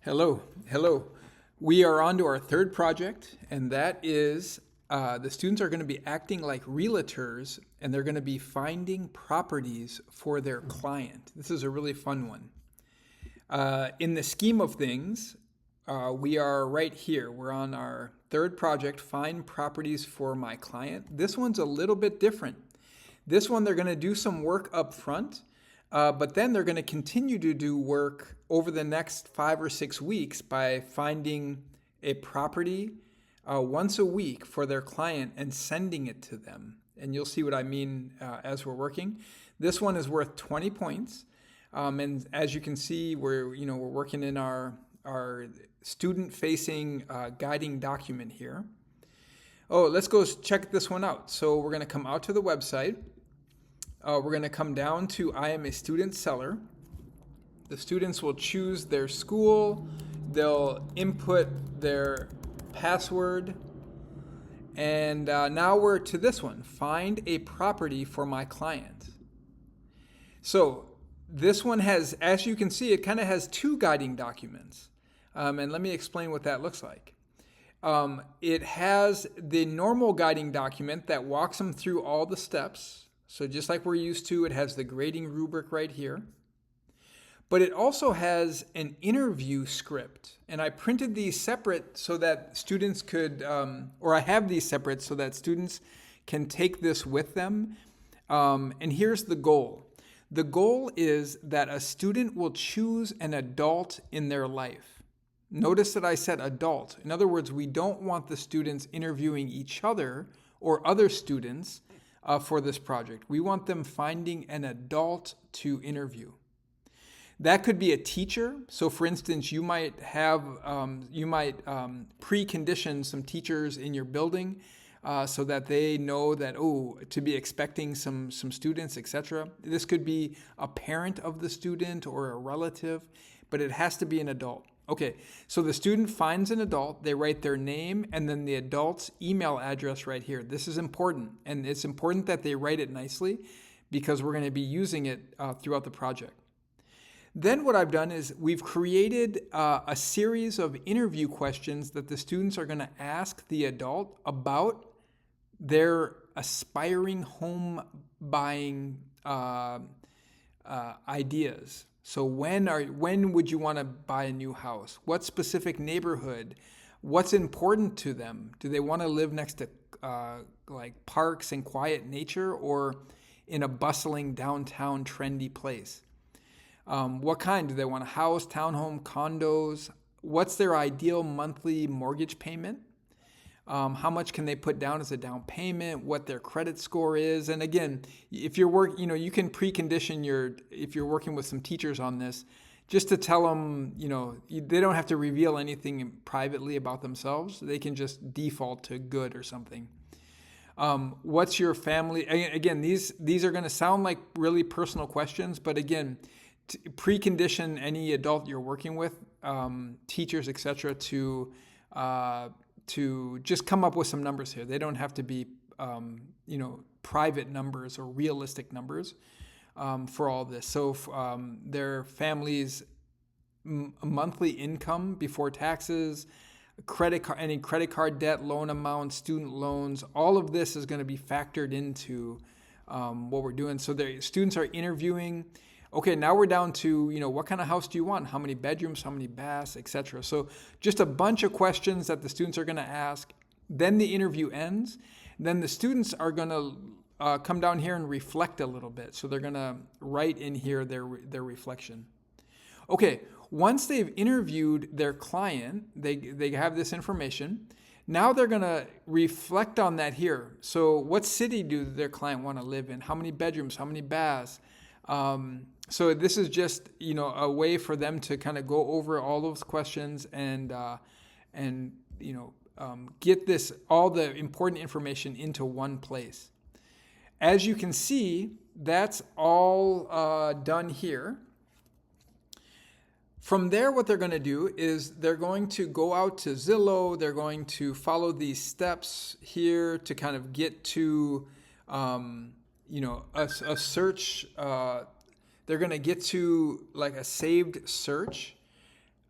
Hello, hello. We are on to our third project, and that is the students are going to be acting like realtors and they're going to be finding properties for their client. This is a really fun one. In the scheme of things, we are right here. We're on our third project, Find Properties for My Client. This one's a little bit different. This one, they're going to do some work up front. But then they're going to continue to do work over the next 5 or 6 weeks by finding a property once a week for their client and sending it to them. And you'll see what I mean as we're working. This one is worth 20 points. And as you can see, we're working in our student-facing guiding document here. Oh, let's go check this one out. So we're going to come out to the website. We're going to come down to I am a student seller. The students will choose their school. They'll input their password. And now we're to this one, find a property for my client. So this one has, as you can see, it kind of has two guiding documents. And let me explain what that looks like. It has the normal guiding document that walks them through all the steps. So just like we're used to, it has the grading rubric right here. But it also has an interview script. And I printed these separate so that students could, or I have these separate so that students can take this with them. And here's the goal. The goal is that a student will choose an adult in their life. Notice that I said adult. In other words, we don't want the students interviewing each other or other students for this project. We want them finding an adult to interview. That could be a teacher. So for instance, you might have, precondition some teachers in your building so that they know that, to be expecting some students, etc. This could be a parent of the student or a relative, but it has to be an adult. Okay, so the student finds an adult, they write their name and then the adult's email address right here. This is important, and it's important that they write it nicely because we're going to be using it throughout the project. Then what I've done is we've created a series of interview questions that the students are going to ask the adult about their aspiring home buying ideas. So when would you want to buy a new house? What specific neighborhood? What's important to them? Do they want to live next to like parks and quiet nature or in a bustling downtown trendy place? What kind? Do they want a house, townhome, condos? What's their ideal monthly mortgage payment? How much can they put down as a down payment, what their credit score is. And again, if you're you can precondition if you're working with some teachers on this, just to tell them, they don't have to reveal anything privately about themselves. They can just default to good or something. What's your family? Again, these are going to sound like really personal questions, but again, precondition any adult you're working with, teachers, etc., to just come up with some numbers here. They don't have to be, private numbers or realistic numbers for all this. So their family's monthly income before taxes, any credit card debt, loan amount, student loans, all of this is going to be factored into what we're doing. So the students are interviewing. Okay, now we're down to, what kind of house do you want? How many bedrooms, how many baths, etc. So just a bunch of questions that the students are going to ask. Then the interview ends. Then the students are going to come down here and reflect a little bit. So they're going to write in here their reflection. Okay, once they've interviewed their client, they have this information. Now they're going to reflect on that here. So what city do their client want to live in? How many bedrooms? How many baths? So this is just, a way for them to kind of go over all those questions and get all the important information into one place. As you can see, that's all done here. From there, what they're going to do is they're going to go out to Zillow. They're going to follow these steps here to kind of get to, a search. They're going to get to like a saved search.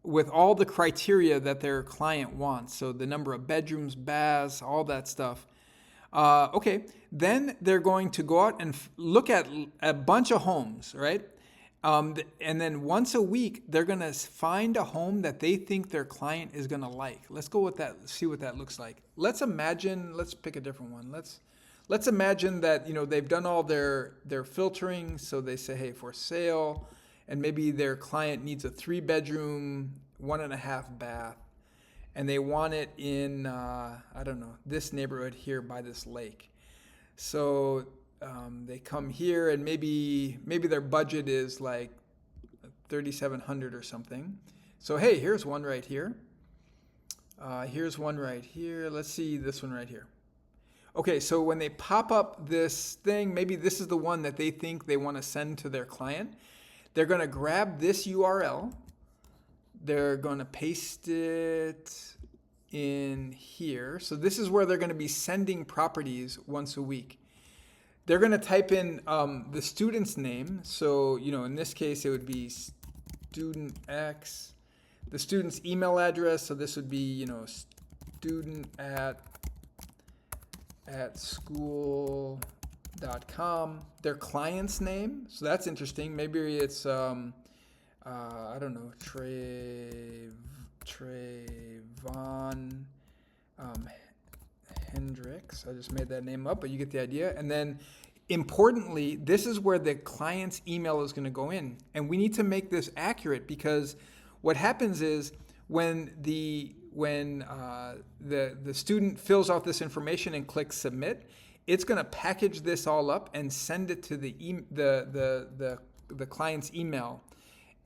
with all the criteria that their client wants. So the number of bedrooms, baths, all that stuff. Okay, then they're going to go out and look at a bunch of homes, right? And then once a week, they're going to find a home that they think their client is going to like. Let's go with that, see what that looks like. Let's pick a different one. Let's imagine that, they've done all their filtering. So they say, hey, for sale, and maybe their client needs a 3-bedroom, 1.5 bath, and they want it in, this neighborhood here by this lake. So they come here, and maybe their budget is like $3,700 or something. So hey, here's one right here. Here's one right here. Let's see this one right here. Okay, so when they pop up this thing, maybe this is the one that they think they want to send to their client. They're going to grab this URL. They're going to paste it in here. So this is where they're going to be sending properties once a week. They're going to type in the student's name. So, in this case, it would be student X. The student's email address. So this would be, student at school.com. Their client's name. So that's interesting. Maybe it's, Trayvon Hendricks. I just made that name up, but you get the idea. And then importantly, this is where the client's email is going to go in. And we need to make this accurate, because what happens is when the student fills out this information and clicks submit, it's going to package this all up and send it to the client's email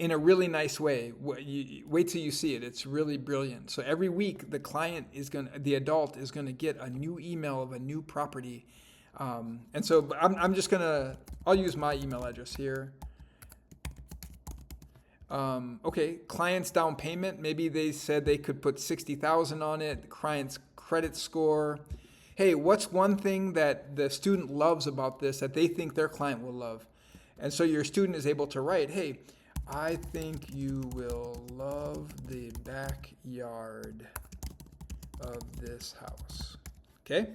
in a really nice way. Wait till you see it. It's really brilliant. So every week, the adult is going to get a new email of a new property. And so I'll use my email address here. Okay, client's down payment. Maybe they said they could put $60,000 on it. The client's credit score. Hey, what's one thing that the student loves about this that they think their client will love? And so your student is able to write, hey, I think you will love the backyard of this house. Okay?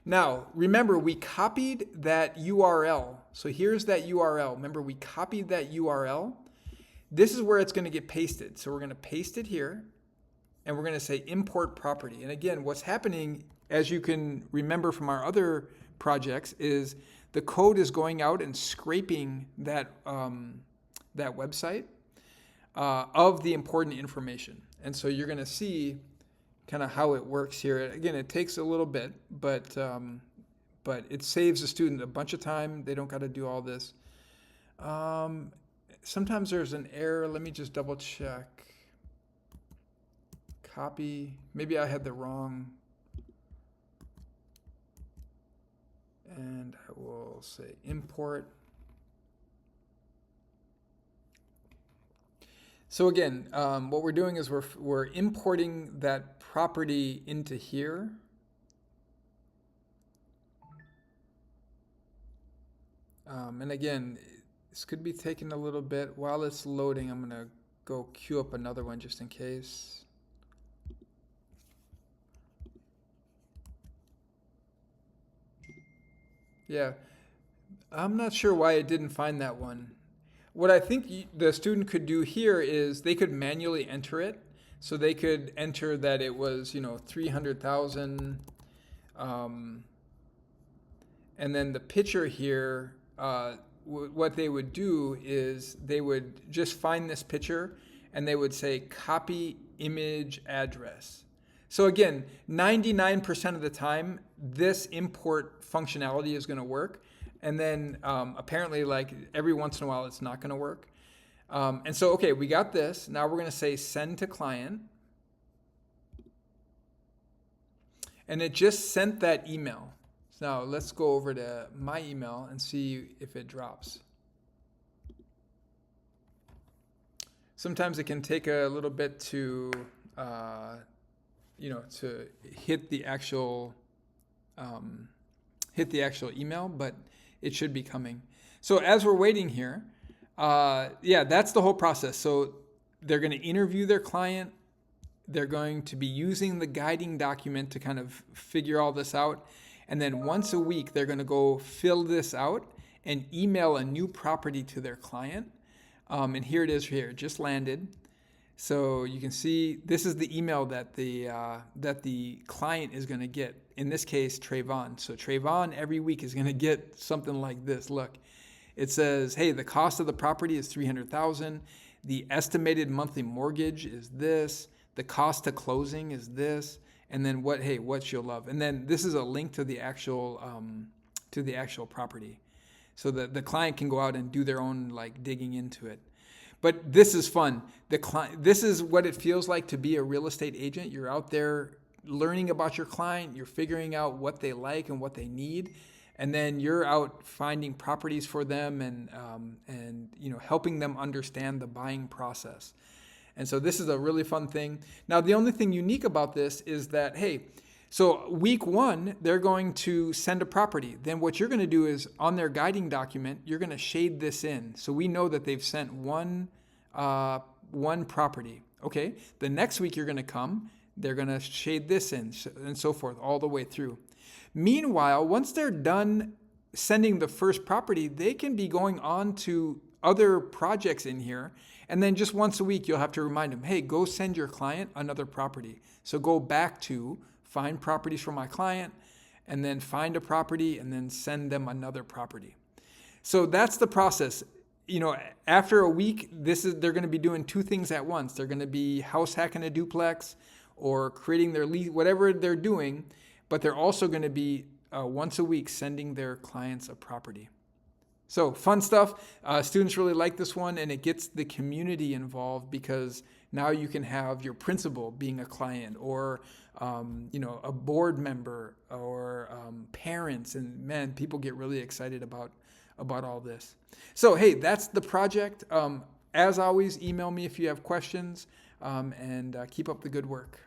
Now, remember, we copied that URL. So here's that URL. Remember, we copied that URL. This is where it's going to get pasted. So we're going to paste it here, and we're going to say import property. And again, what's happening, as you can remember from our other projects, is the code is going out and scraping that website of the important information. And so you're going to see kind of how it works here. Again, it takes a little bit, but it saves the student a bunch of time. They don't got to do all this. Sometimes there's an error. Let me just double check. Copy. Maybe I had the wrong. And I will say import. So again, what we're doing is we're importing that property into here. And again, this could be taking a little bit. While it's loading, I'm going to go queue up another one just in case. Yeah, I'm not sure why it didn't find that one. What I think the student could do here is they could manually enter it. So they could enter that it was, 300,000. And then the picture here, what they would do is they would just find this picture and they would say copy image address. So again, 99% of the time, this import functionality is going to work. And then apparently, like every once in a while, it's not going to work. And so, okay, we got this. Now we're going to say send to client. And it just sent that email. So now let's go over to my email and see if it drops. Sometimes it can take a little bit to, to hit the actual email, but it should be coming. So as we're waiting here, that's the whole process. So they're going to interview their client. They're going to be using the guiding document to kind of figure all this out. And then once a week, they're going to go fill this out and email a new property to their client. And here it is here, just landed. So you can see this is the email that the client is going to get. In this case, Trayvon. So Trayvon every week is going to get something like this. Look, it says, hey, the cost of the property is $300,000. The estimated monthly mortgage is this. The cost to closing is this. And then what you'll love. And then this is a link to the actual property, so that the client can go out and do their own like digging into it. But this is fun. This is what it feels like to be a real estate agent. You're out there learning about your client. You're figuring out what they like and what they need, and then you're out finding properties for them and helping them understand the buying process. And so this is a really fun thing. Now, the only thing unique about this is that, hey, so week 1, they're going to send a property. Then what you're going to do is on their guiding document, you're going to shade this in. So we know that they've sent one property. Okay. The next week you're going to come, they're going to shade this in and so forth all the way through. Meanwhile, once they're done sending the first property, they can be going on to other projects in here. And then just once a week, you'll have to remind them, hey, go send your client another property. So go back to find properties for my client, and then find a property, and then send them another property. So that's the process. After a week, they're going to be doing 2 things at once. They're going to be house hacking a duplex or creating their lead, whatever they're doing, but they're also going to be once a week sending their clients a property. So fun stuff. Students really like this one, and it gets the community involved because now you can have your principal being a client, or a board member, or parents, and man, people get really excited about all this. So hey, that's the project. As always, email me if you have questions, and keep up the good work.